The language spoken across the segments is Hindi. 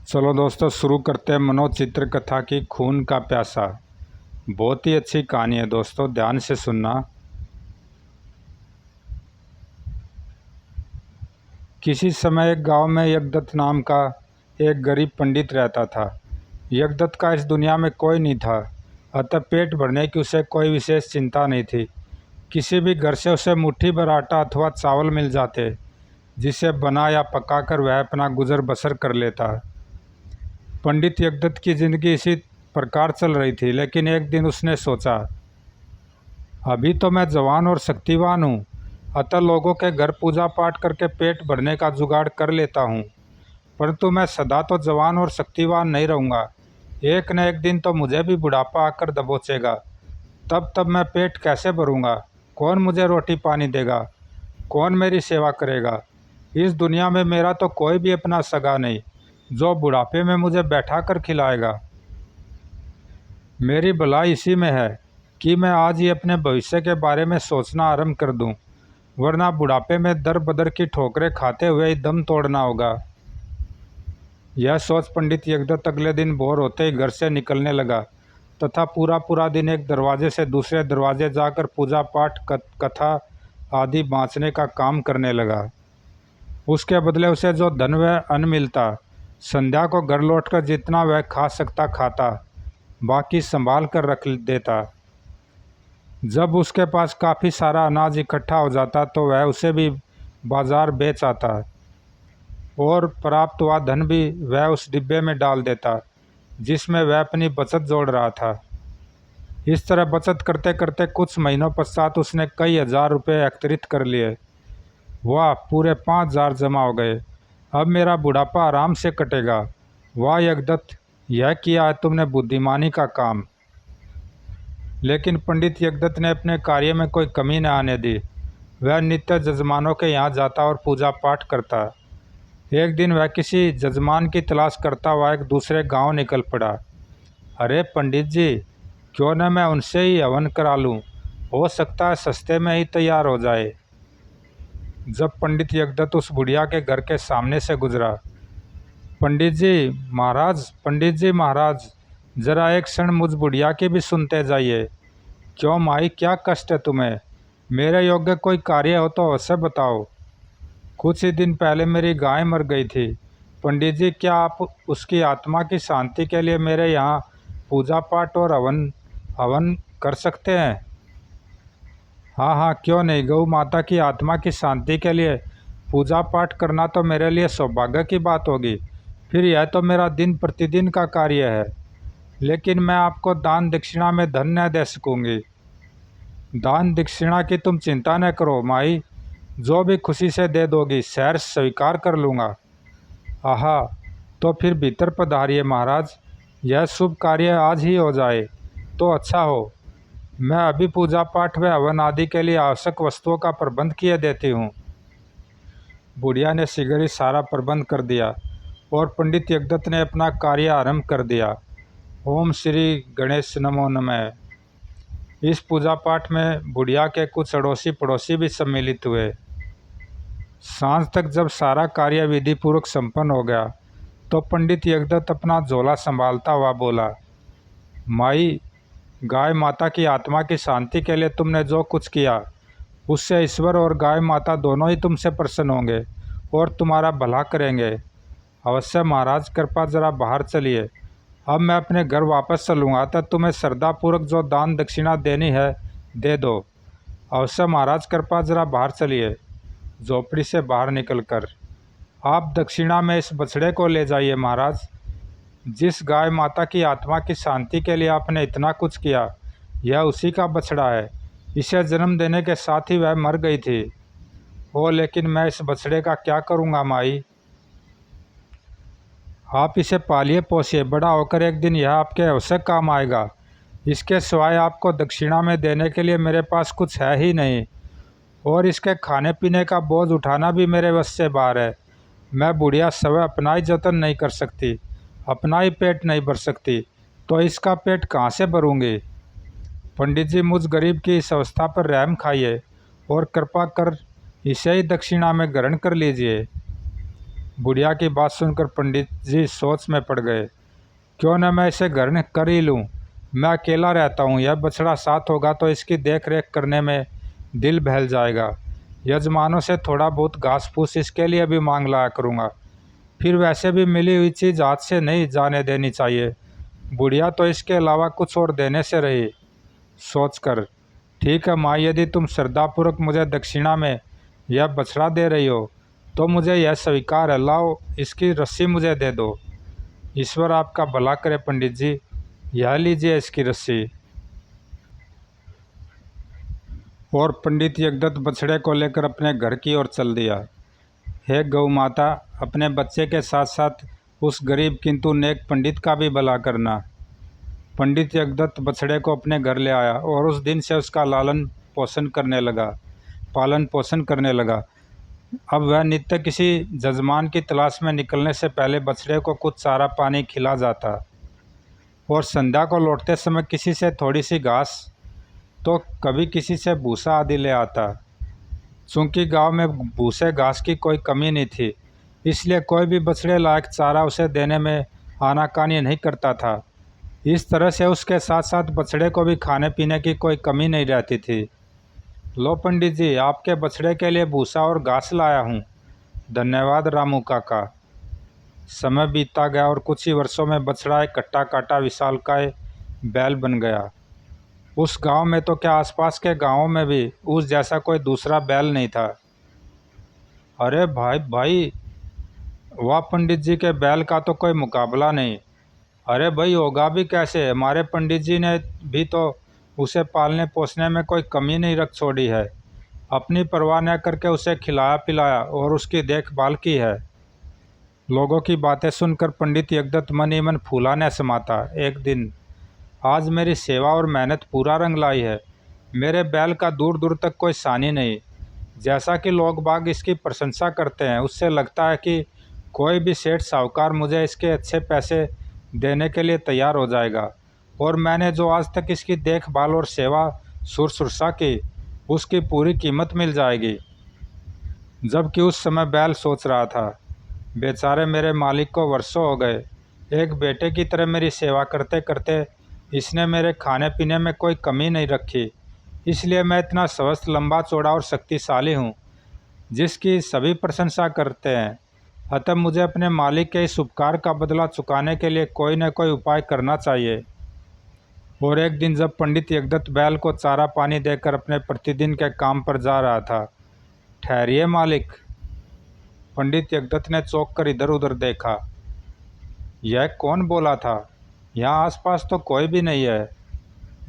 चलो दोस्तों शुरू करते हैं मनोचित्र कथा की खून का प्यासा। बहुत ही अच्छी कहानी है दोस्तों, ध्यान से सुनना। किसी समय एक गांव में यज्ञदत्त नाम का एक गरीब पंडित रहता था। यज्ञदत्त का इस दुनिया में कोई नहीं था, अतः पेट भरने की उसे कोई विशेष चिंता नहीं थी। किसी भी घर से उसे मुट्ठी भर आटा अथवा चावल मिल जाते, जिसे बना या पकाकर वह अपना गुजर बसर कर लेता। पंडित यज्ञदत्त की जिंदगी इसी प्रकार चल रही थी, लेकिन एक दिन उसने सोचा, अभी तो मैं जवान और शक्तिवान हूँ, अतः लोगों के घर पूजा पाठ करके पेट भरने का जुगाड़ कर लेता हूँ। परंतु मैं सदा तो जवान और शक्तिवान नहीं रहूँगा। एक न एक दिन तो मुझे भी बुढ़ापा आकर दबोचेगा। तब मैं पेट कैसे भरूँगा? कौन मुझे रोटी पानी देगा? कौन मेरी सेवा करेगा? इस दुनिया में मेरा तो कोई भी अपना सगा नहीं जो बुढ़ापे में मुझे बैठा कर खिलाएगा। मेरी भलाई इसी में है कि मैं आज ही अपने भविष्य के बारे में सोचना आरंभ कर दूं, वरना बुढ़ापे में दर बदर की ठोकरें खाते हुए ही दम तोड़ना होगा। यह सोच पंडित यज्ञदत्त अगले दिन भोर होते ही घर से निकलने लगा तथा पूरा दिन एक दरवाजे से दूसरे दरवाजे जाकर पूजा पाठ कथा आदि बाँचने का काम करने लगा। उसके बदले उसे जो धन व अन्न मिलता, संध्या को घर लौटकर जितना वह खा सकता खाता, बाकी संभाल कर रख देता। जब उसके पास काफ़ी सारा अनाज इकट्ठा हो जाता तो वह उसे भी बाजार बेच आता और प्राप्त हुआ धन भी वह उस डिब्बे में डाल देता जिसमें वह अपनी बचत जोड़ रहा था। इस तरह बचत करते करते कुछ महीनों पश्चात उसने कई हजार रुपये एकत्रित कर लिए। वाह, पूरे 5,000 जमा हो गए। अब मेरा बुढ़ापा आराम से कटेगा। वाह यज्ञदत्त, यह किया है तुमने बुद्धिमानी का काम। लेकिन पंडित यज्ञदत्त ने अपने कार्य में कोई कमी न आने दी। वह नित्य जजमानों के यहाँ जाता और पूजा पाठ करता। एक दिन वह किसी जजमान की तलाश करता हुआ एक दूसरे गांव निकल पड़ा। अरे पंडित जी, क्यों न मैं उनसे ही हवन करा लूँ, हो सकता है सस्ते में ही तैयार हो जाए। जब पंडित यज्ञदत्त उस बुढ़िया के घर के सामने से गुजरा, पंडित जी महाराज, जरा एक क्षण मुझ बुढ़िया की भी सुनते जाइए। क्यों माई, क्या कष्ट है तुम्हें? मेरे योग्य कोई कार्य हो तो अवश्य बताओ। कुछ ही दिन पहले मेरी गाय मर गई थी। पंडित जी, क्या आप उसकी आत्मा की शांति के लिए मेरे यहाँ पूजा पाठ और हवन कर सकते हैं? हाँ, क्यों नहीं। गौ माता की आत्मा की शांति के लिए पूजा पाठ करना तो मेरे लिए सौभाग्य की बात होगी। फिर यह तो मेरा दिन प्रतिदिन का कार्य है। लेकिन मैं आपको दान दक्षिणा में धन न दे सकूँगी। दान दक्षिणा की तुम चिंता न करो माई, जो भी खुशी से दे दोगी सहर्ष स्वीकार कर लूँगा। आहा, तो फिर भीतर पधारिए महाराज। यह शुभ कार्य आज ही हो जाए तो अच्छा हो। मैं अभी पूजा पाठ व हवन आदि के लिए आवश्यक वस्तुओं का प्रबंध किए देती हूँ। बुढ़िया ने शीघ्र ही सारा प्रबंध कर दिया और पंडित यज्ञदत्त ने अपना कार्य आरंभ कर दिया। ओम श्री गणेश नमो नमः। इस पूजा पाठ में बुढ़िया के कुछ अड़ोसी पड़ोसी भी सम्मिलित हुए। सांझ तक जब सारा कार्य विधि पूर्वक संपन्न हो गया तो पंडित यज्ञदत्त अपना झोला संभालता हुआ बोला, माई, गाय माता की आत्मा की शांति के लिए तुमने जो कुछ किया, उससे ईश्वर और गाय माता दोनों ही तुमसे प्रसन्न होंगे और तुम्हारा भला करेंगे। अवश्य महाराज, कृपा जरा बाहर चलिए। अब मैं अपने घर वापस चलूँगा, तब तुम्हें श्रद्धापूर्वक जो दान दक्षिणा देनी है दे दो। अवश्य महाराज, कृपा जरा बाहर चलिए। झोपड़ी से बाहर निकलकर, आप दक्षिणा में इस बछड़े को ले जाइए महाराज। जिस गाय माता की आत्मा की शांति के लिए आपने इतना कुछ किया, यह उसी का बछड़ा है। इसे जन्म देने के साथ ही वह मर गई थी। ओ, लेकिन मैं इस बछड़े का क्या करूँगा माई? आप इसे पालिए पोसिए, बड़ा होकर एक दिन यह आपके अवश्य काम आएगा। इसके सिवाय आपको दक्षिणा में देने के लिए मेरे पास कुछ है ही नहीं, और इसके खाने पीने का बोझ उठाना भी मेरे वश से बाहर है। मैं बुढ़िया स्वयं अपना ही जतन नहीं कर सकती, अपना ही पेट नहीं भर सकती, तो इसका पेट कहाँ से भरूँगी? पंडित जी, मुझ गरीब की इस अवस्था पर रहम खाइए और कृपा कर इसे ही दक्षिणा में ग्रहण कर लीजिए। बुढ़िया की बात सुनकर पंडित जी सोच में पड़ गए। क्यों न मैं इसे घर कर ही लूँ। मैं अकेला रहता हूँ, यह बछड़ा साथ होगा तो इसकी देख रेख करने में दिल बहल जाएगा। यजमानों से थोड़ा बहुत घास फूस इसके लिए भी मांग लाया करूँगा। फिर वैसे भी मिली हुई चीज़ हाथ से नहीं जाने देनी चाहिए। बुढ़िया तो इसके अलावा कुछ और देने से रही। सोचकर, ठीक है माँ, यदि तुम श्रद्धापूर्वक मुझे दक्षिणा में यह बछड़ा दे रही हो तो मुझे यह स्वीकार है। लाओ, इसकी रस्सी मुझे दे दो। ईश्वर आपका भला करे पंडित जी, यह लीजिए इसकी रस्सी। और पंडित यज्ञदत्त बछड़े को लेकर अपने घर की ओर चल दिया। हे गौ माता, अपने बच्चे के साथ साथ उस गरीब किंतु नेक पंडित का भी भला करना। पंडित यज्ञदत्त बछड़े को अपने घर ले आया और उस दिन से उसका पालन पोषण करने लगा। अब वह नित्य किसी जजमान की तलाश में निकलने से पहले बछड़े को कुछ चारा पानी खिला जाता और संध्या को लौटते समय किसी से थोड़ी सी घास तो कभी किसी से भूसा आदि ले आता। चूँकि गांव में भूसे घास की कोई कमी नहीं थी, इसलिए कोई भी बछड़े लायक चारा उसे देने में आनाकानी नहीं करता था। इस तरह से उसके साथ साथ बछड़े को भी खाने पीने की कोई कमी नहीं रहती थी। लो पंडित जी, आपके बछड़े के लिए भूसा और घास लाया हूँ। धन्यवाद रामू काका। समय बीतता गया और कुछ ही वर्षों में बछड़ा एक कट्टा काटा विशालकाय बैल बन गया। उस गांव में तो क्या, आसपास के गांवों में भी उस जैसा कोई दूसरा बैल नहीं था। अरे भाई भाई, वाह, पंडित जी के बैल का तो कोई मुकाबला नहीं। अरे भाई, होगा भी कैसे, हमारे पंडित जी ने भी तो उसे पालने पोसने में कोई कमी नहीं रख छोड़ी है। अपनी परवाह न करके उसे खिलाया पिलाया और उसकी देखभाल की है। लोगों की बातें सुनकर पंडित यज्ञदत्त मन ही मन फूला न समाता। एक दिन, आज मेरी सेवा और मेहनत पूरा रंग लाई है। मेरे बैल का दूर दूर तक कोई सानी नहीं। जैसा कि लोग बाग इसकी प्रशंसा करते हैं, उससे लगता है कि कोई भी सेठ साहूकार मुझे इसके अच्छे पैसे देने के लिए तैयार हो जाएगा और मैंने जो आज तक इसकी देखभाल और सेवा शुश्रूषा की, उसकी पूरी कीमत मिल जाएगी। जबकि उस समय बैल सोच रहा था, बेचारे मेरे मालिक को वर्षों हो गए। एक बेटे की तरह मेरी सेवा करते करते इसने मेरे खाने पीने में कोई कमी नहीं रखी, इसलिए मैं इतना स्वस्थ, लंबा चौड़ा और शक्तिशाली हूँ जिसकी सभी प्रशंसा करते हैं। अतः मुझे अपने मालिक के इस उपकार का बदला चुकाने के लिए कोई न कोई उपाय करना चाहिए। और एक दिन जब पंडित यज्ञदत्त बैल को चारा पानी देकर अपने प्रतिदिन के काम पर जा रहा था। ठहरिए मालिक, पंडित यज्ञदत्त ने चौंक कर इधर उधर देखा। यह कौन बोला था? यहाँ आसपास तो कोई भी नहीं है।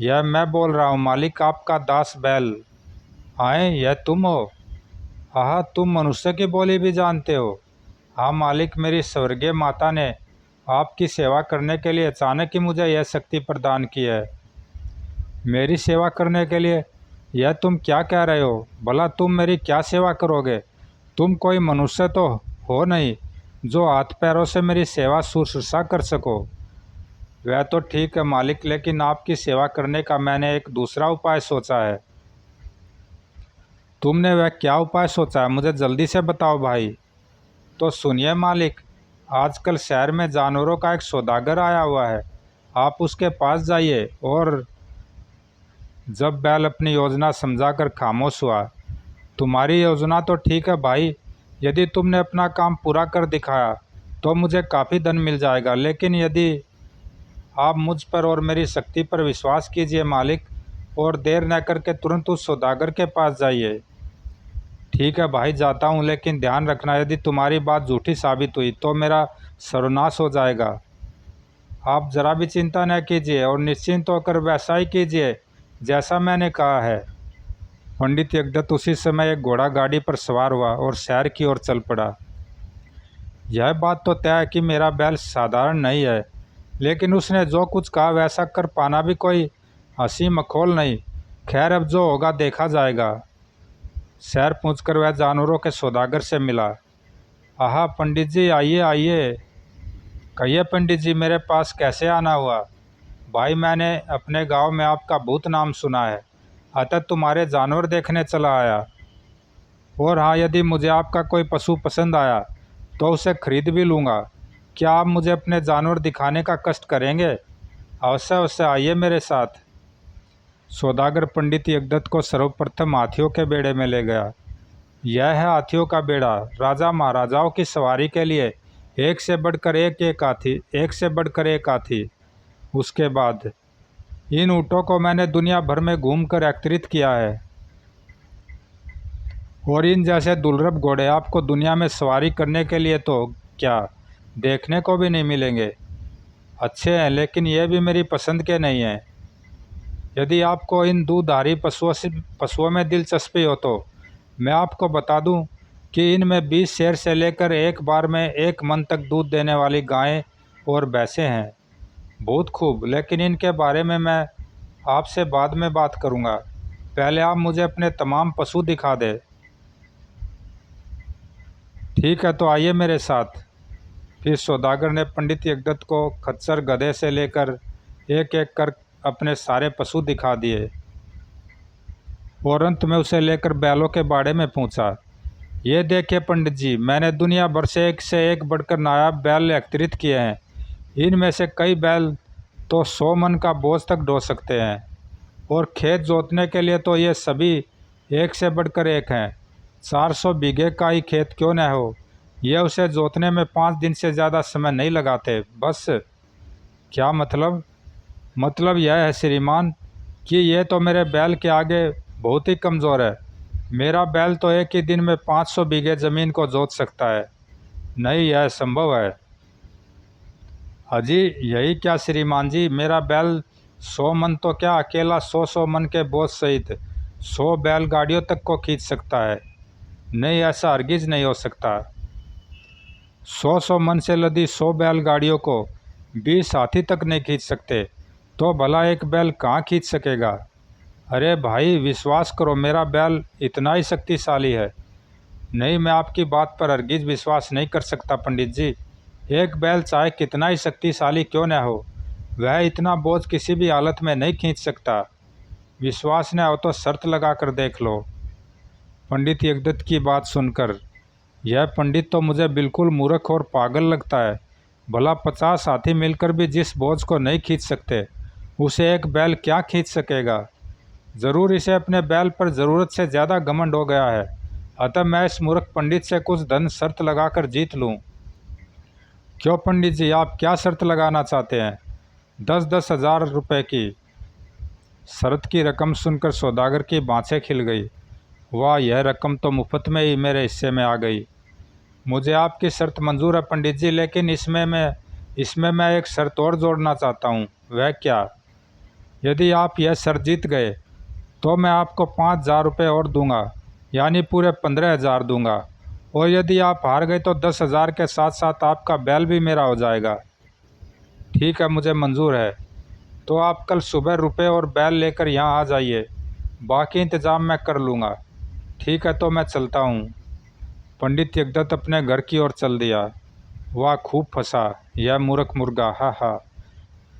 यह मैं बोल रहा हूँ मालिक, आपका दास बैल। आए, यह तुम हो? हाँ, तुम मनुष्य की बोली भी जानते हो। हाँ मालिक, मेरी स्वर्गीय माता ने आपकी सेवा करने के लिए अचानक ही मुझे यह शक्ति प्रदान की है। मेरी सेवा करने के लिए? यह तुम क्या कह रहे हो? भला तुम मेरी क्या सेवा करोगे? तुम कोई मनुष्य तो हो नहीं जो हाथ पैरों से मेरी सेवा शुश्रूषा कर सको। वह तो ठीक है मालिक, लेकिन आपकी सेवा करने का मैंने एक दूसरा उपाय सोचा है। तुमने वह क्या उपाय सोचा है? मुझे जल्दी से बताओ भाई। तो सुनिए मालिक, आजकल शहर में जानवरों का एक सौदागर आया हुआ है। आप उसके पास जाइए। और जब बैल अपनी योजना समझाकर खामोश हुआ, तुम्हारी योजना तो ठीक है भाई, यदि तुमने अपना काम पूरा कर दिखाया तो मुझे काफ़ी धन मिल जाएगा, लेकिन यदि आप मुझ पर और मेरी शक्ति पर विश्वास कीजिए मालिक, और देर न करके तुरंत उस सौदागर के पास जाइए। ठीक है भाई, जाता हूँ, लेकिन ध्यान रखना, यदि तुम्हारी बात झूठी साबित हुई तो मेरा सर्वनाश हो जाएगा। आप जरा भी चिंता न कीजिए और निश्चिंत होकर वैसा ही कीजिए जैसा मैंने कहा है। पंडित यज्ञदत्त उसी समय एक घोड़ा गाड़ी पर सवार हुआ और शहर की ओर चल पड़ा। यह बात तो तय है कि मेरा बैल साधारण नहीं है, लेकिन उसने जो कुछ कहा वैसा कर पाना भी कोई हंसी मखौल नहीं। खैर, अब जो होगा देखा जाएगा। शहर पहुंचकर वह जानवरों के सौदागर से मिला। आहा पंडित जी, आइए आइए। कहिए पंडित जी, मेरे पास कैसे आना हुआ? भाई, मैंने अपने गांव में आपका बहुत नाम सुना है, अतः तुम्हारे जानवर देखने चला आया। और हाँ, यदि मुझे आपका कोई पशु पसंद आया तो उसे खरीद भी लूँगा। क्या आप मुझे अपने जानवर दिखाने का कष्ट करेंगे? अवश्य अवश्य, आइए मेरे साथ। सौदागर पंडित यज्ञदत्त को सर्वप्रथम हाथियों के बेड़े में ले गया। यह है हाथियों का बेड़ा, राजा महाराजाओं की सवारी के लिए एक से बढ़कर एक हाथी, एक से बढ़कर एक हाथी। उसके बाद इन ऊँटों को मैंने दुनिया भर में घूमकर एकत्रित किया है, और इन जैसे दुर्लभ घोड़े आपको दुनिया में सवारी करने के लिए तो क्या देखने को भी नहीं मिलेंगे। अच्छे हैं, लेकिन ये भी मेरी पसंद के नहीं हैं। यदि आपको इन दूधारी पशुओं में दिलचस्पी हो तो मैं आपको बता दूं कि इनमें 20 शेर से लेकर एक बार में 1 मन तक दूध देने वाली गायें और भैंसें हैं। बहुत खूब, लेकिन इनके बारे में मैं आपसे बाद में बात करूंगा। पहले आप मुझे अपने तमाम पशु दिखा दें। ठीक है, तो आइए मेरे साथ। फिर सौदागर ने पंडित यज्ञदत्त को खच्चर गधे से लेकर एक एक कर अपने सारे पशु दिखा दिए, और अंत में उसे लेकर बैलों के बाड़े में पहुंचा। ये देखिए पंडित जी, मैंने दुनिया भर से एक बढ़कर नायाब बैल एकत्रित किए हैं। इनमें से कई बैल तो 100 मन का बोझ तक ढो सकते हैं, और खेत जोतने के लिए तो ये सभी एक से बढ़कर एक हैं। 400 बीघे का ही खेत क्यों न हो, ये उसे जोतने में 5 दिन से ज़्यादा समय नहीं लगाते। बस क्या मतलब यह है श्रीमान कि ये तो मेरे बैल के आगे बहुत ही कमज़ोर है। मेरा बैल तो एक ही दिन में 500 बीघे ज़मीन को जोत सकता है। नहीं, यह संभव है। अजी यही क्या श्रीमान जी, मेरा बैल 100 मन तो क्या, अकेला 100 मन के बोझ सहित 100 बैलगाड़ियों तक को खींच सकता है। नहीं, ऐसा हरगिज नहीं हो सकता। 100 मन से लदी 100 बैलगाड़ियों को 20 हाथी तक नहीं खींच सकते, तो भला एक बैल कहाँ खींच सकेगा? अरे भाई विश्वास करो, मेरा बैल इतना ही शक्तिशाली है। नहीं, मैं आपकी बात पर हरगिज विश्वास नहीं कर सकता पंडित जी। एक बैल चाहे कितना ही शक्तिशाली क्यों न हो, वह इतना बोझ किसी भी हालत में नहीं खींच सकता। विश्वास न हो तो शर्त लगा कर देख लो। पंडित यज्ञदत्त की बात सुनकर यह पंडित तो मुझे बिल्कुल मूर्ख और पागल लगता है। भला 50 हाथी मिलकर भी जिस बोझ को नहीं खींच सकते, उसे एक बैल क्या खींच सकेगा? ज़रूर इसे अपने बैल पर ज़रूरत से ज़्यादा घमंड हो गया है। अतः मैं इस मूर्ख पंडित से कुछ धन शर्त लगाकर जीत लूँ। क्यों पंडित जी, आप क्या शर्त लगाना चाहते हैं? 10-10 हज़ार रुपये की। शर्त की रकम सुनकर सौदागर की बाँछें खिल गई। वाह, यह रकम तो मुफ्त में ही मेरे हिस्से में आ गई। मुझे आपकी शर्त मंजूर है पंडित जी, लेकिन इसमें मैं एक शर्त और जोड़ना चाहता हूँ। वह क्या? यदि आप यह शर्त जीत गए तो मैं आपको 5,000 रुपये और दूंगा, यानी पूरे 15,000 दूंगा। और यदि आप हार गए तो 10,000 के साथ साथ आपका बैल भी मेरा हो जाएगा। ठीक है, मुझे मंजूर है। तो आप कल सुबह रुपये और बैल लेकर यहाँ आ जाइए, बाकी इंतज़ाम मैं कर लूँगा। ठीक है, तो मैं चलता हूँ। पंडित यज्ञदत्त अपने घर की ओर चल दिया। वाह, खूब फंसा यह मूर्ख मुर्गा, हा हा।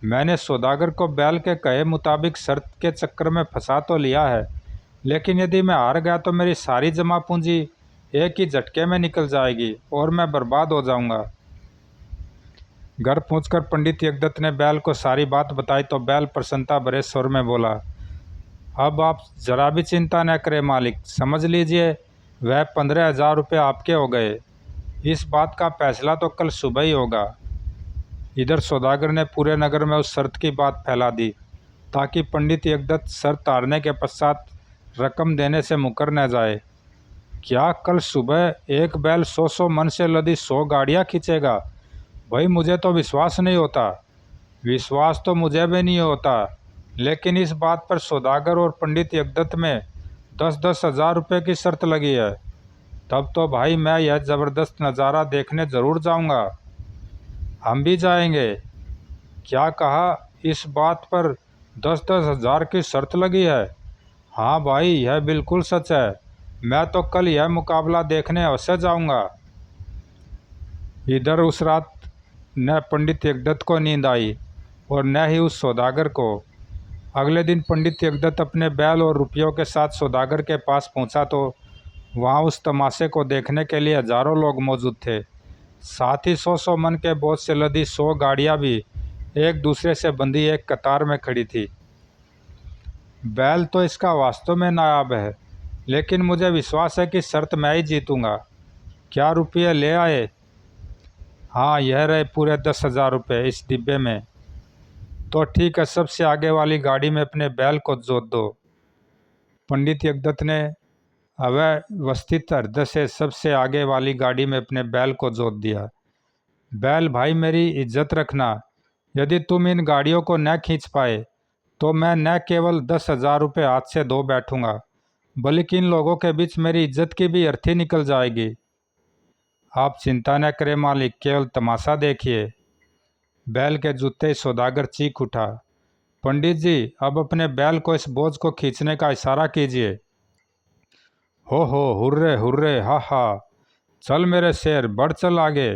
मैंने सौदागर को बैल के कहे मुताबिक शर्त के चक्कर में फंसा तो लिया है, लेकिन यदि मैं हार गया तो मेरी सारी जमा पूंजी एक ही झटके में निकल जाएगी और मैं बर्बाद हो जाऊंगा। घर पहुंचकर पंडित यज्ञदत्त ने बैल को सारी बात बताई तो बैल प्रसन्नता भरे स्वर में बोला, अब आप जरा भी चिंता न करें मालिक, समझ लीजिए वह 15,000 रुपये आपके हो गए। इस बात का फैसला तो कल सुबह ही होगा। इधर सौदागर ने पूरे नगर में उस शर्त की बात फैला दी ताकि पंडित यज्ञदत्त शर्त हारने के पश्चात रकम देने से मुकर न जाए। क्या कल सुबह एक बैल 100 मन से लदी 100 गाड़ियाँ खींचेगा? भाई मुझे तो विश्वास नहीं होता। विश्वास तो मुझे भी नहीं होता, लेकिन इस बात पर सौदागर और पंडित यज्ञदत्त में 10-10 हज़ार रुपये की शर्त लगी है। तब तो भाई मैं यह ज़बरदस्त नज़ारा देखने ज़रूर जाऊंगा। हम भी जाएंगे। क्या कहा? इस बात पर 10-10 हज़ार की शर्त लगी है? हाँ भाई, यह बिल्कुल सच है। मैं तो कल यह मुकाबला देखने अवश्य जाऊंगा। इधर उस रात न पंडित यज्ञदत्त को नींद आई और न ही उस सौदागर को। अगले दिन पंडित यज्ञदत्त अपने बैल और रुपयों के साथ सौदागर के पास पहुंचा तो वहां उस तमाशे को देखने के लिए हजारों लोग मौजूद थे। साथ ही 100 मन के बोझ से लदी 100 गाड़ियाँ भी एक दूसरे से बंधी एक कतार में खड़ी थी। बैल तो इसका वास्तव में नायाब है, लेकिन मुझे विश्वास है कि शर्त मैं ही जीतूंगा। क्या रुपये ले आए? हाँ, यह रहे पूरे 10,000 रुपये इस डिब्बे में। तो ठीक है, सबसे आगे वाली गाड़ी में अपने बैल को जोत दो। पंडित यज्ञदत्त ने अव्यवस्थित हृदय से सबसे आगे वाली गाड़ी में अपने बैल को जोत दिया। बैल भाई, मेरी इज्जत रखना। यदि तुम इन गाड़ियों को न खींच पाए तो मैं न केवल 10,000 रुपये हाथ से धो बैठूंगा, बल्कि इन लोगों के बीच मेरी इज्जत की भी अर्थी निकल जाएगी। आप चिंता न करें मालिक, केवल तमाशा देखिए। बैल के जूते सौदागर चीख उठा। पंडित जी, अब अपने बैल को इस बोझ को खींचने का इशारा कीजिए। हो हुर्रे हुर्रे, हा हा, चल मेरे शेर, बढ़ चल आगे।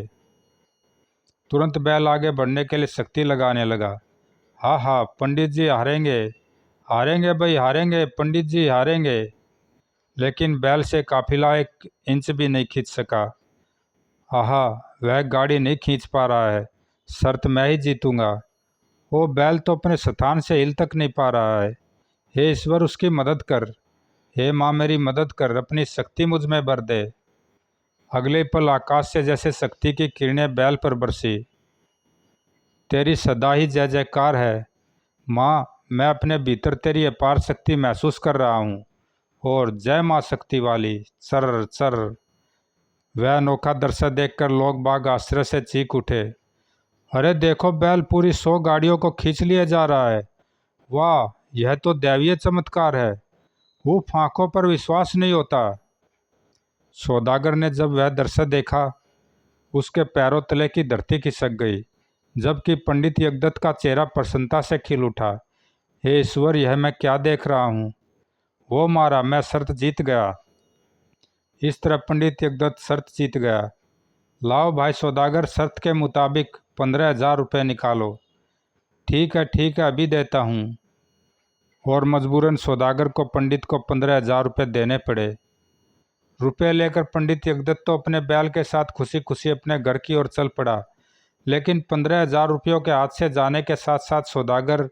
तुरंत बैल आगे बढ़ने के लिए शक्ति लगाने लगा। हा, पंडित जी हारेंगे, हारेंगे भाई हारेंगे, पंडित जी हारेंगे। लेकिन बैल से काफिला 1 इंच भी नहीं खींच सका। आहा, वह गाड़ी नहीं खींच पा रहा है, शर्त मैं ही जीतूंगा। वो बैल तो अपने स्थान से हिल तक नहीं पा रहा है। हे ईश्वर, उसकी मदद कर। हे माँ, मेरी मदद कर, अपनी शक्ति मुझ में भर दे। अगले पल आकाश से जैसे शक्ति की किरणें बैल पर बरसी। तेरी सदा ही जय जयकार है माँ, मैं अपने भीतर तेरी अपार शक्ति महसूस कर रहा हूँ। और जय माँ शक्ति वाली, चर चर। वह अनोखा दृश्य देखकर लोग बाग आश्चर्य से चीख उठे। अरे देखो, बैल पूरी 100 गाड़ियों को खींच लिया जा रहा है। वाह, यह तो दैवीय चमत्कार है। उफ, आंखों पर विश्वास नहीं होता। सौदागर ने जब वह दृश्य देखा, उसके पैरों तले की धरती खिसक गई, जबकि पंडित यज्ञदत्त का चेहरा प्रसन्नता से खिल उठा। हे ईश्वर, यह मैं क्या देख रहा हूँ? वो मारा, मैं शर्त जीत गया। इस तरह पंडित यज्ञदत्त शर्त जीत गया। लाओ भाई सौदागर, शर्त के मुताबिक 15,000 रुपये निकालो। ठीक है, अभी देता हूँ। और मजबूरन सौदागर को पंडित को 15,000 रुपये देने पड़े। रुपये लेकर पंडित यज्ञदत्त तो अपने बैल के साथ खुशी खुशी अपने घर की ओर चल पड़ा। लेकिन 15,000 रुपयों के हाथ से जाने के साथ साथ सौदागर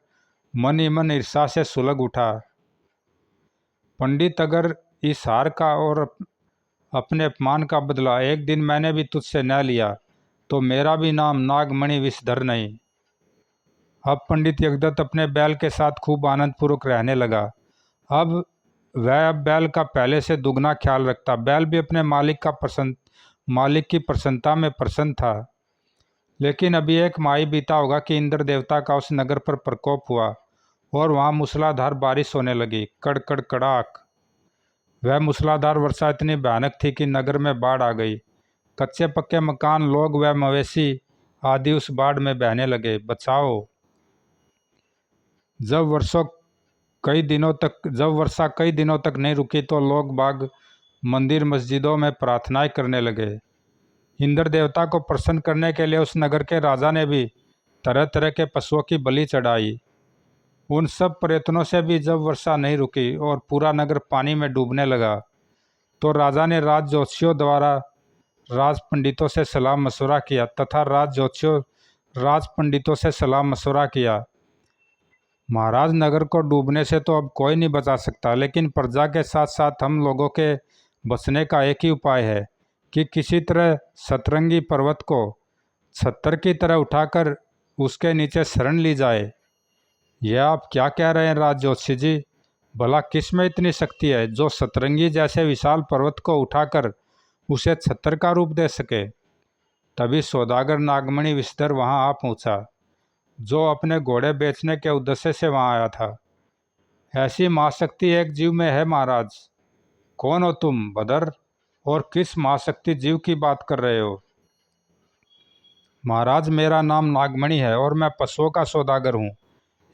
मन ही मन ईर्ष्या से सुलग उठा। पंडित, अगर इस हार का और अपने अपमान का बदला एक दिन मैंने भी तुझसे न लिया तो मेरा भी नाम नागमणि विषधर नहीं। अब पंडित यज्ञदत्त अपने बैल के साथ खूब आनंदपूर्वक रहने लगा। अब बैल का पहले से दुगना ख्याल रखता। बैल भी अपने मालिक की प्रसन्नता में प्रसन्न था। लेकिन अभी एक माह ही बीता होगा कि इंद्र देवता का उस नगर पर प्रकोप हुआ और वहाँ मूसलाधार बारिश होने लगी। कड़कड़ कड़ाक। वह मूसलाधार वर्षा इतनी भयानक थी कि नगर में बाढ़ आ गई। कच्चे पक्के मकान, लोग व मवेशी आदि उस बाढ़ में बहने लगे। बचाओ। जब वर्षा कई दिनों तक नहीं रुकी तो लोग बाग मंदिर मस्जिदों में प्रार्थनाएं करने लगे। इंद्र देवता को प्रसन्न करने के लिए उस नगर के राजा ने भी तरह तरह के पशुओं की बलि चढ़ाई। उन सब प्रयत्नों से भी जब वर्षा नहीं रुकी और पूरा नगर पानी में डूबने लगा तो राजा ने राज ज्योतिषियों द्वारा राज पंडितों से सलाह मशवरा किया तथा राज पंडितों से सलाह मशवरा किया। महाराज, नगर को डूबने से तो अब कोई नहीं बचा सकता, लेकिन प्रजा के साथ साथ हम लोगों के बचने का एक ही उपाय है कि किसी तरह सतरंगी पर्वत को छत्तर की तरह उठाकर उसके नीचे शरण ली जाए। यह आप क्या कह रहे हैं राज ज्योतिषी जी? भला किस में इतनी शक्ति है जो सतरंगी जैसे विशाल पर्वत को उठाकर उसे छत्तर का रूप दे सके? तभी सौदागर नागमणि विषधर वहां आ पहुंचा, जो अपने घोड़े बेचने के उद्देश्य से वहां आया था। ऐसी महाशक्ति एक जीव में है महाराज। कौन हो तुम बदर, और किस महाशक्ति जीव की बात कर रहे हो? महाराज, मेरा नाम नागमणि है और मैं पशुओं का सौदागर हूँ।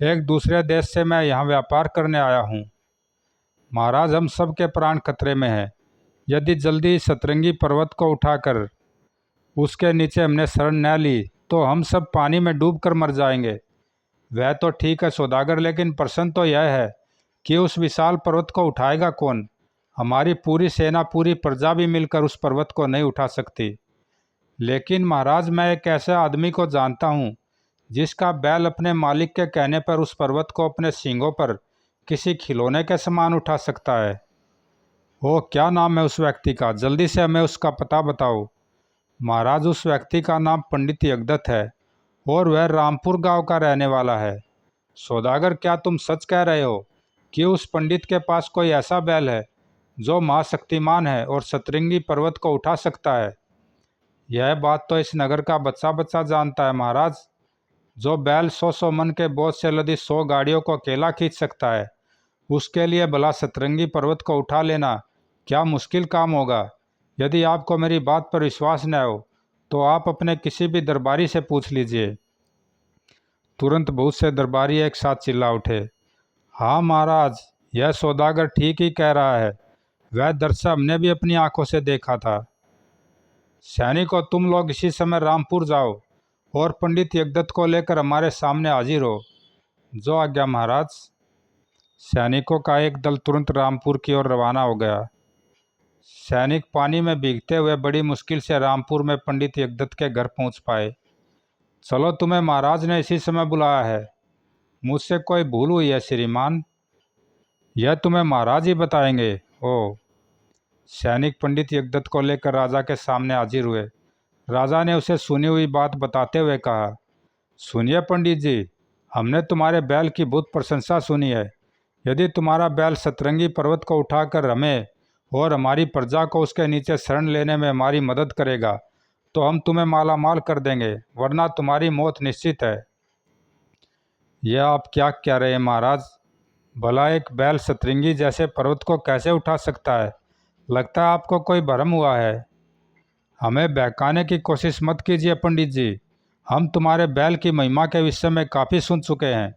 एक दूसरे देश से मैं यहाँ व्यापार करने आया हूँ। महाराज, हम सब के प्राण खतरे में हैं। यदि जल्दी सतरंगी पर्वत को उठाकर उसके नीचे हमने शरण न ली तो हम सब पानी में डूब कर मर जाएंगे। वह तो ठीक है सौदागर, लेकिन प्रश्न तो यह है कि उस विशाल पर्वत को उठाएगा कौन? हमारी पूरी सेना, पूरी प्रजा भी मिलकर उस पर्वत को नहीं उठा सकती। लेकिन महाराज, मैं एक ऐसे आदमी को जानता हूँ जिसका बैल अपने मालिक के कहने पर उस पर्वत को अपने सींगों पर किसी खिलौने के समान उठा सकता है। ओ, क्या नाम है उस व्यक्ति का? जल्दी से हमें उसका पता बताओ। महाराज, उस व्यक्ति का नाम पंडित यज्ञदत्त है और वह रामपुर गांव का रहने वाला है। सौदागर, क्या तुम सच कह रहे हो कि उस पंडित के पास कोई ऐसा बैल है जो महाशक्तिमान है और सतरंगी पर्वत को उठा सकता है? यह बात तो इस नगर का बच्चा बच्चा जानता है महाराज। जो बैल 100 मन के बोझ से लदी 100 गाड़ियों को अकेला खींच सकता है, उसके लिए भला सतरंगी पर्वत को उठा लेना क्या मुश्किल काम होगा? यदि आपको मेरी बात पर विश्वास न हो तो आप अपने किसी भी दरबारी से पूछ लीजिए। तुरंत बहुत से दरबारी एक साथ चिल्ला उठे, हाँ महाराज, यह सौदागर ठीक ही कह रहा है। वह दृश्य हमने भी अपनी आंखों से देखा था। सैनिकों, तुम लोग इसी समय रामपुर जाओ और पंडित यज्ञदत्त को लेकर हमारे सामने हाजिर हो। जो आज्ञा महाराज। सैनिकों का एक दल तुरंत रामपुर की ओर रवाना हो गया। सैनिक पानी में भीगते हुए बड़ी मुश्किल से रामपुर में पंडित यज्ञदत्त के घर पहुंच पाए। चलो, तुम्हें महाराज ने इसी समय बुलाया है। मुझसे कोई भूल हुई है श्रीमान? यह तुम्हें महाराज ही बताएंगे। ओ। सैनिक पंडित यज्ञदत्त को लेकर राजा के सामने हाजिर हुए। राजा ने उसे सुनी हुई बात बताते हुए कहा, सुनिए पंडित जी, हमने तुम्हारे बैल की बहुत प्रशंसा सुनी है। यदि तुम्हारा बैल सतरंगी पर्वत को उठाकर हमें और हमारी प्रजा को उसके नीचे शरण लेने में हमारी मदद करेगा तो हम तुम्हें माला माल कर देंगे, वरना तुम्हारी मौत निश्चित है। यह आप क्या कह रहे हैं महाराज? भला एक बैल सतरंगी जैसे पर्वत को कैसे उठा सकता है? लगता है आपको कोई भ्रम हुआ है। हमें बहकाने की कोशिश मत कीजिए पंडित जी। हम तुम्हारे बैल की महिमा के विषय में काफ़ी सुन चुके हैं।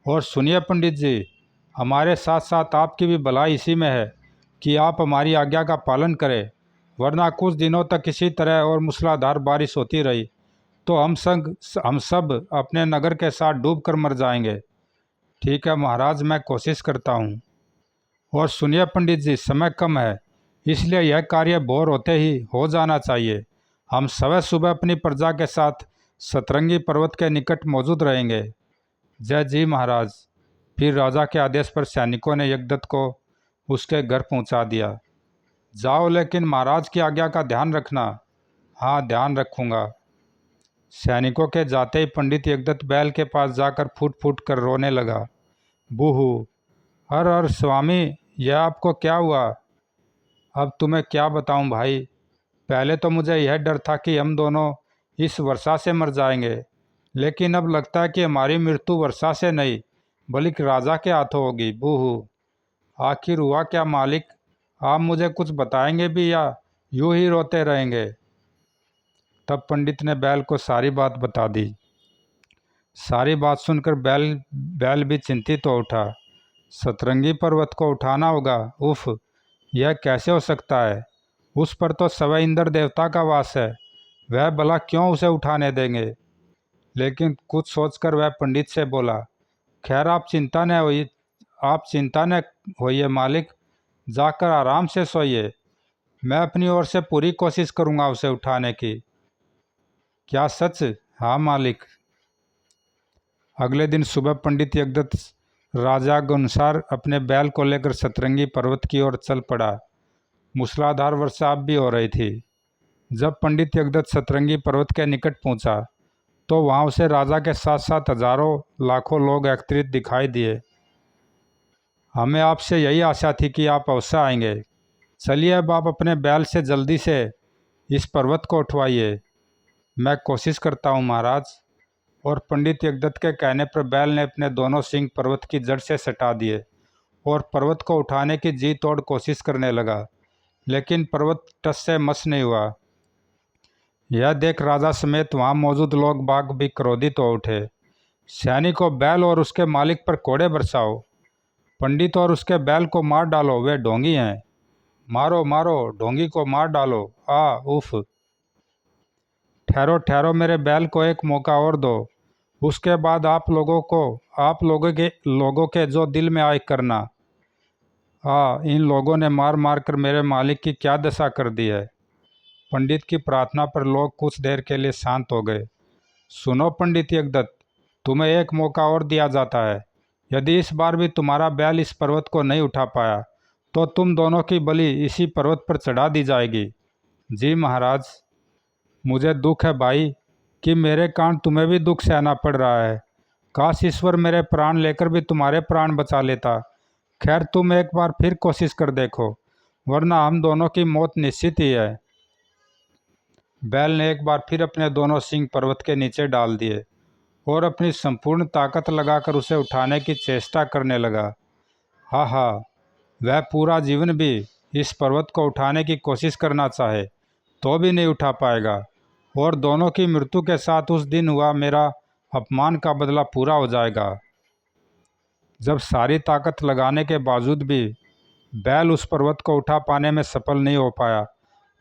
और सुनिए पंडित जी, हमारे साथ साथ आपकी भी भलाई इसी में है कि आप हमारी आज्ञा का पालन करें, वरना कुछ दिनों तक इसी तरह और मूसलाधार बारिश होती रही तो हम सब अपने नगर के साथ डूब कर मर जाएंगे। ठीक है महाराज, मैं कोशिश करता हूँ। और सुनिए पंडित जी, समय कम है, इसलिए यह कार्य भोर होते ही हो जाना चाहिए। हम सुबह सुबह अपनी प्रजा के साथ सतरंगी पर्वत के निकट मौजूद रहेंगे। जय जी महाराज। फिर राजा के आदेश पर सैनिकों ने यज्ञदत्त को उसके घर पहुंचा दिया। जाओ, लेकिन महाराज की आज्ञा का ध्यान रखना। हाँ, ध्यान रखूंगा। सैनिकों के जाते ही पंडित यज्ञदत्त बैल के पास जाकर फूट फूट कर रोने लगा। बूहू। हर हर स्वामी, यह आपको क्या हुआ? अब तुम्हें क्या बताऊं भाई। पहले तो मुझे यह डर था कि हम दोनों इस वर्षा से मर जाएंगे, लेकिन अब लगता है कि हमारी मृत्यु वर्षा से नहीं बल्कि राजा के हाथों होगी। बूहू। आखिर हुआ क्या मालिक? आप मुझे कुछ बताएंगे भी या यूं ही रोते रहेंगे? तब पंडित ने बैल को सारी बात बता दी। सारी बात सुनकर बैल भी चिंतित हो उठा। सतरंगी पर्वत को उठाना होगा? उफ, यह कैसे हो सकता है? उस पर तो सवै इंद्र देवता का वास है, वह भला क्यों उसे उठाने देंगे? लेकिन कुछ सोचकर वह पंडित से बोला, खैर आप चिंता न होइए मालिक, जाकर आराम से सोइए। मैं अपनी ओर से पूरी कोशिश करूंगा उसे उठाने की। क्या सच? हाँ मालिक। अगले दिन सुबह पंडित यज्ञदत्त राजा के अनुसार अपने बैल को लेकर सतरंगी पर्वत की ओर चल पड़ा। मूसलाधार वर्षा अब भी हो रही थी। जब पंडित यज्ञदत्त सतरंगी पर्वत के निकट पहुंचा तो वहां उसे राजा के साथ साथ हजारों लाखों लोग एकत्रित दिखाई दिए। हमें आपसे यही आशा थी कि आप अवश्य आएंगे। चलिए, अब आप अपने बैल से जल्दी से इस पर्वत को उठवाइए। मैं कोशिश करता हूँ महाराज। और पंडित यज्ञदत्त के कहने पर बैल ने अपने दोनों सींग पर्वत की जड़ से सटा दिए और पर्वत को उठाने की जी तोड़ कोशिश करने लगा, लेकिन पर्वत टस से मस नहीं हुआ। यह देख राजा समेत वहां मौजूद लोग बाग भी क्रोधित हो उठे। सैनिकों, बैल और उसके मालिक पर कोड़े बरसाओ। पंडित और उसके बैल को मार डालो, वे ढोंगी हैं। मारो मारो, ढोंगी को मार डालो। उफ। ठहरो ठहरो, मेरे बैल को एक मौका और दो, उसके बाद आप लोगों के जो दिल में आए करना। इन लोगों ने मार मार कर मेरे मालिक की क्या दशा कर दी है। पंडित की प्रार्थना पर लोग कुछ देर के लिए शांत हो गए। सुनो पंडित यज्ञदत्त, तुम्हें एक मौका और दिया जाता है। यदि इस बार भी तुम्हारा बैल इस पर्वत को नहीं उठा पाया तो तुम दोनों की बलि इसी पर्वत पर चढ़ा दी जाएगी। जी महाराज, मुझे दुख है भाई कि मेरे कारण तुम्हें भी दुख सहना पड़ रहा है। काश ईश्वर मेरे प्राण लेकर भी तुम्हारे प्राण बचा लेता। खैर तुम एक बार फिर कोशिश कर देखो, वरना हम दोनों की मौत निश्चित ही है। बैल ने एक बार फिर अपने दोनों सींग पर्वत के नीचे डाल दिए और अपनी संपूर्ण ताकत लगाकर उसे उठाने की चेष्टा करने लगा। हा हा, वह पूरा जीवन भी इस पर्वत को उठाने की कोशिश करना चाहे तो भी नहीं उठा पाएगा, और दोनों की मृत्यु के साथ उस दिन हुआ मेरा अपमान का बदला पूरा हो जाएगा। जब सारी ताकत लगाने के बावजूद भी बैल उस पर्वत को उठा पाने में सफल नहीं हो पाया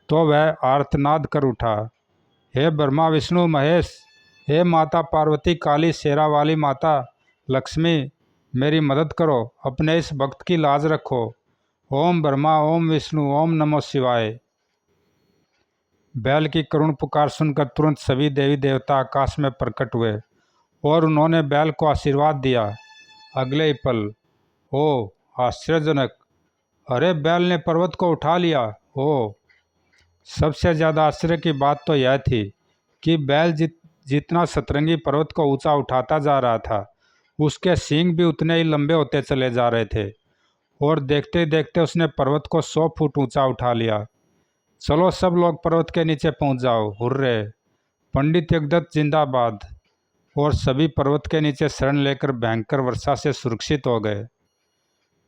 तो वह आर्तनाद कर उठा, हे ब्रह्मा विष्णु महेश, हे माता पार्वती, काली शेरा वाली माता लक्ष्मी, मेरी मदद करो, अपने इस भक्त की लाज रखो। ओम ब्रह्मा, ओम विष्णु, ओम नमो शिवाय। बैल की करुण पुकार सुनकर तुरंत सभी देवी देवता आकाश में प्रकट हुए और उन्होंने बैल को आशीर्वाद दिया। अगले ही पल, ओ आश्चर्यजनक, अरे बैल ने पर्वत को उठा लिया। ओ, सबसे ज़्यादा आश्चर्य की बात तो यह थी कि बैल जितना सतरंगी पर्वत को ऊंचा उठाता जा रहा था, उसके सींग भी उतने ही लंबे होते चले जा रहे थे, और देखते देखते उसने पर्वत को 100 फुट ऊंचा उठा लिया। चलो सब लोग पर्वत के नीचे पहुंच जाओ, हुर्रे, पंडित यज्ञदत्त जिंदाबाद। और सभी पर्वत के नीचे शरण लेकर भयंकर वर्षा से सुरक्षित हो गए।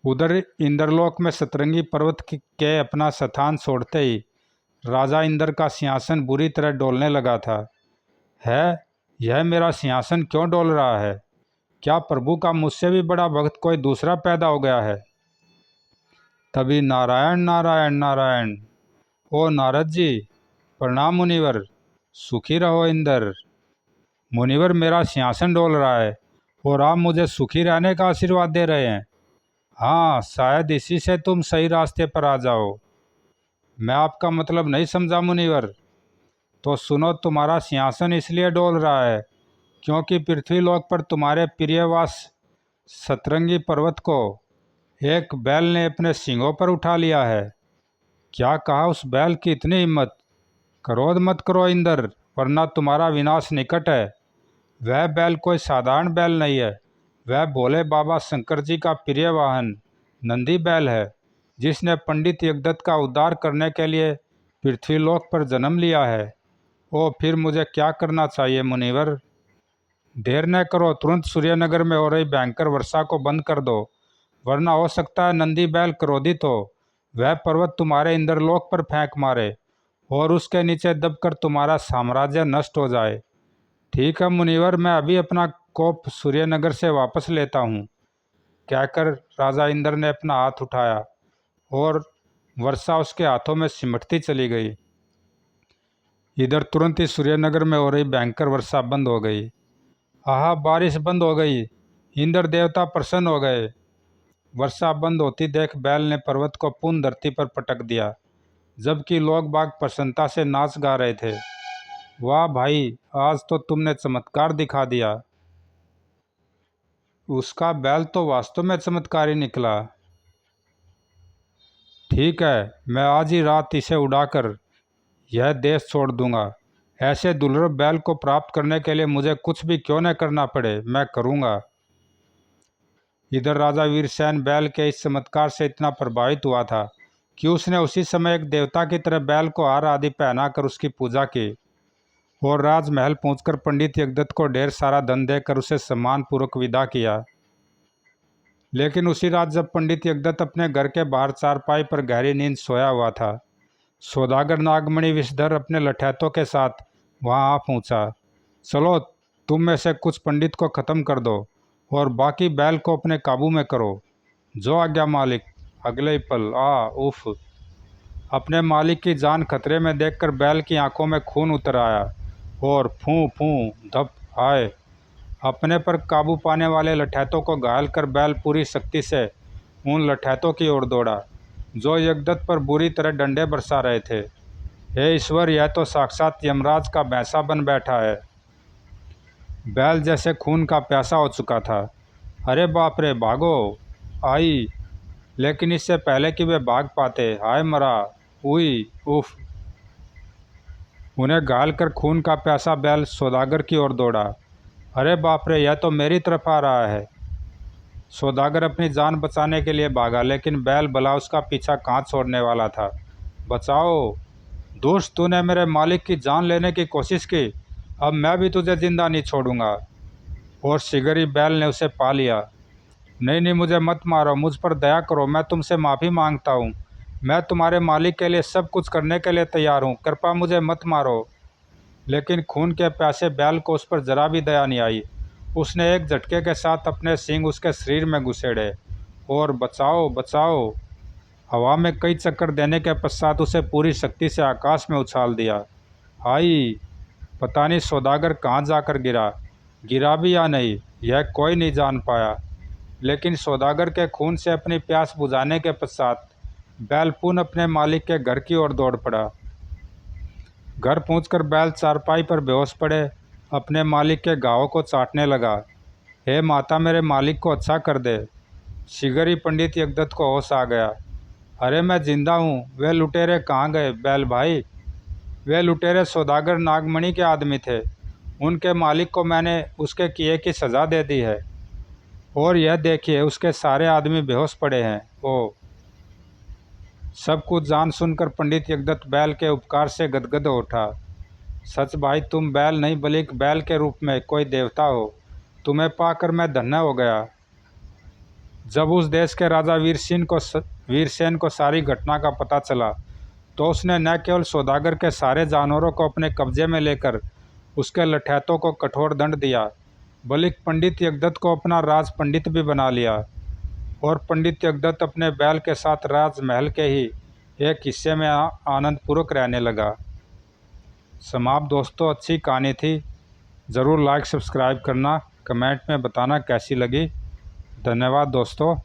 उधर इंद्रलोक में सतरंगी पर्वत के अपना स्थान छोड़ते ही राजा इंद्र का सिंहासन बुरी तरह डोलने लगा था। यह मेरा सिंहासन क्यों डोल रहा है? क्या प्रभु का मुझसे भी बड़ा भक्त कोई दूसरा पैदा हो गया है? तभी नारायण नारायण नारायण। ओ नारद जी, प्रणाम मुनिवर, सुखी रहो इंद्र। मुनिवर, मेरा सिंहासन डोल रहा है और आप मुझे सुखी रहने का आशीर्वाद दे रहे हैं। हाँ, शायद इसी से तुम सही रास्ते पर आ जाओ। मैं आपका मतलब नहीं समझा मुनिवर। तो सुनो, तुम्हारा सिंहासन इसलिए डोल रहा है क्योंकि पृथ्वीलोक पर तुम्हारे प्रियवास सतरंगी पर्वत को एक बैल ने अपने सींगों पर उठा लिया है। क्या कहा उस बैल की इतनी हिम्मत? क्रोध मत करो इंद्र, वरना तुम्हारा विनाश निकट है। वह बैल कोई साधारण बैल नहीं है, वह भोले बाबा शंकर जी का प्रिय वाहन नंदी बैल है, जिसने पंडित यज्ञदत्त का उद्धार करने के लिए पृथ्वीलोक पर जन्म लिया है। ओ, फिर मुझे क्या करना चाहिए मुनिवर? देर न करो, तुरंत सूर्यनगर में हो रही भयंकर वर्षा को बंद कर दो, वरना हो सकता है नंदी बैल क्रोधित हो, वह पर्वत तुम्हारे इंद्रलोक पर फेंक मारे और उसके नीचे दबकर तुम्हारा साम्राज्य नष्ट हो जाए। ठीक है मुनिवर, मैं अभी अपना कोप सूर्यनगर से वापस लेता हूँ, कहकर राजा इंद्र ने अपना हाथ उठाया और वर्षा उसके हाथों में सिमटती चली गई। इधर तुरंत ही सूर्यनगर में हो रही भयंकर वर्षा बंद हो गई। आहा, बारिश बंद हो गई, इंद्र देवता प्रसन्न हो गए। वर्षा बंद होती देख बैल ने पर्वत को पुनः धरती पर पटक दिया, जबकि लोग बाग प्रसन्नता से नाच गा रहे थे। वाह भाई, आज तो तुमने चमत्कार दिखा दिया। उसका बैल तो वास्तव में चमत्कारी निकला। ठीक है, मैं आज ही रात इसे उड़ाकर यह देश छोड़ दूंगा। ऐसे दुर्लभ बैल को प्राप्त करने के लिए मुझे कुछ भी क्यों न करना पड़े, मैं करूंगा। इधर राजा वीरसेन बैल के इस चमत्कार से इतना प्रभावित हुआ था कि उसने उसी समय एक देवता की तरह बैल को हार आदि पहनाकर उसकी पूजा की और राजमहल पहुंचकर पंडित यज्ञदत्त को ढेर सारा धन देकर उसे सम्मानपूर्वक विदा किया। लेकिन उसी रात जब पंडित यज्ञदत्त अपने घर के बाहर चारपाई पर गहरी नींद सोया हुआ था, सौदागर नागमणि विषधर अपने लठैतों के साथ वहां आ पहुंचा। चलो, तुम में से कुछ पंडित को ख़त्म कर दो और बाकी बैल को अपने काबू में करो। जो आज्ञा मालिक। अगले ही पल, उफ, अपने मालिक की जान खतरे में देखकर बैल की आंखों में खून उतर आया और फूं फूं धप आए। अपने पर काबू पाने वाले लठैतों को घायल कर बैल पूरी शक्ति से उन लठैतों की ओर दौड़ा जो यज्ञदत्त पर बुरी तरह डंडे बरसा रहे थे। हे ईश्वर, यह तो साक्षात यमराज का भैंसा बन बैठा है। बैल जैसे खून का प्यासा हो चुका था। अरे बाप रे, भागो आई, लेकिन इससे पहले कि वे भाग पाते, हाय मरा, हुई, उफ। उन्हें घायल कर खून का प्यासा बैल सौदागर की ओर दौड़ा। अरे बाप रे, यह तो मेरी तरफ आ रहा है। सौदागर अपनी जान बचाने के लिए भागा, लेकिन बैल भला उसका पीछा कहाँ छोड़ने वाला था। बचाओ दुष्ट, तूने मेरे मालिक की जान लेने की कोशिश की, अब मैं भी तुझे जिंदा नहीं छोड़ूंगा। और शिगरी बैल ने उसे पा लिया। नहीं नहीं, मुझे मत मारो, मुझ पर दया करो, मैं तुमसे माफ़ी मांगता हूँ। मैं तुम्हारे मालिक के लिए सब कुछ करने के लिए तैयार हूँ, कृपा मुझे मत मारो। लेकिन खून के प्यासे बैल को उस पर जरा भी दया नहीं आई। उसने एक झटके के साथ अपने सींग उसके शरीर में घुसेड़े और बचाओ बचाओ हवा में कई चक्कर देने के पश्चात उसे पूरी शक्ति से आकाश में उछाल दिया। हाय, पता नहीं सौदागर कहाँ जाकर गिरा। गिरा भी या नहीं, यह कोई नहीं जान पाया। लेकिन सौदागर के खून से अपनी प्यास बुझाने के पश्चात बैल पुनः अपने मालिक के घर की ओर दौड़ पड़ा। घर पहुंचकर बैल चारपाई पर बेहोश पड़े अपने मालिक के घावों को चाटने लगा। हे माता, मेरे मालिक को अच्छा कर दे। शिगरी पंडित यज्ञदत्त को होश आ गया। अरे मैं जिंदा हूँ, वे लुटेरे कहाँ गए बैल भाई? वे लुटेरे सौदागर नागमणि के आदमी थे। उनके मालिक को मैंने उसके किए की सज़ा दे दी है, और यह देखिए उसके सारे आदमी बेहोश पड़े हैं। ओ, सब कुछ जान सुनकर पंडित यज्ञदत्त बैल के उपकार से गदगद हो उठा। सच भाई, तुम बैल नहीं बल्कि बैल के रूप में कोई देवता हो। तुम्हें पाकर मैं धन्य हो गया। जब उस देश के राजा वीरसेन को सारी घटना का पता चला, तो उसने न केवल सौदागर के सारे जानवरों को अपने कब्जे में लेकर उसके लठैतों को कठोर दंड दिया, बल्कि पंडित यज्ञदत्त को अपना राज पंडित भी बना लिया। और पंडित यज्ञदत्त अपने बैल के साथ राजमहल के ही एक हिस्से में आनंदपूर्वक रहने लगा। समाप्त दोस्तों, अच्छी कहानी थी। ज़रूर लाइक सब्सक्राइब करना, कमेंट में बताना कैसी लगी। धन्यवाद दोस्तों।